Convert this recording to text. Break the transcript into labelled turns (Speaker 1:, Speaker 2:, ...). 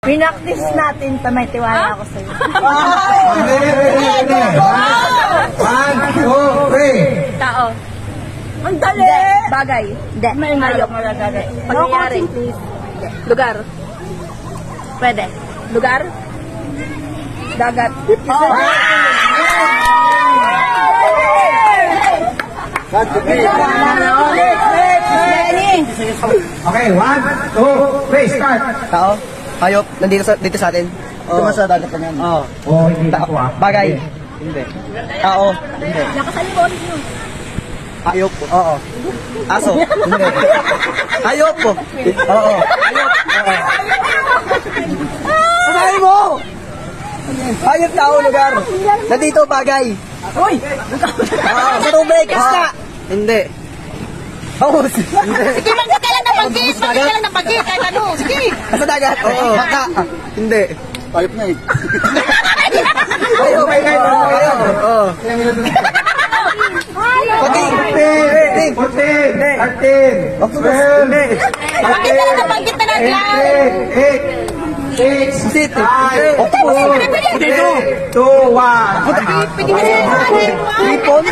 Speaker 1: Pinaktis natin pa may tiwala ako sa'yo.
Speaker 2: 1, 2, 3.
Speaker 1: Tao. Ang dali! Bagay. Hindi. Hayop. Pangyayari. Lugar. Pwede. Lugar. Dagat.
Speaker 2: Okay, 1, 2, 3, start.
Speaker 3: Tao? Hayop? Nandito dito sa atin? Ito man sa dagat pa niyan. Oo.
Speaker 2: Oh, hindi ako ah.
Speaker 3: Bagay? Hindi. Tao? Hindi.
Speaker 1: Nakasalibon nyo.
Speaker 3: Hayop? Oo. Aso? Hindi. Hayop po? Oo. Hayop? Oo. Pagkain mo! Hayop, tao, lugar. Nandito, bagay.
Speaker 1: Uy!
Speaker 3: Sa tubig, isda. Hindi. Oo. Hindi.
Speaker 1: Sige, magkita lang ng pagkit! Magkita lang ng pagkit! Kahit ano! Sige!
Speaker 3: Sa dagat? Oo. Baka? Hindi. Hayop na eh. Hayop. Oo. Puting.
Speaker 2: Puting. Puting. 13.
Speaker 3: Hindi.
Speaker 1: Magkita lang ng pagkit na naglang!
Speaker 2: 8, 6,
Speaker 3: Sit.
Speaker 2: 5, 4, 3, 2, 1.
Speaker 3: Ipon.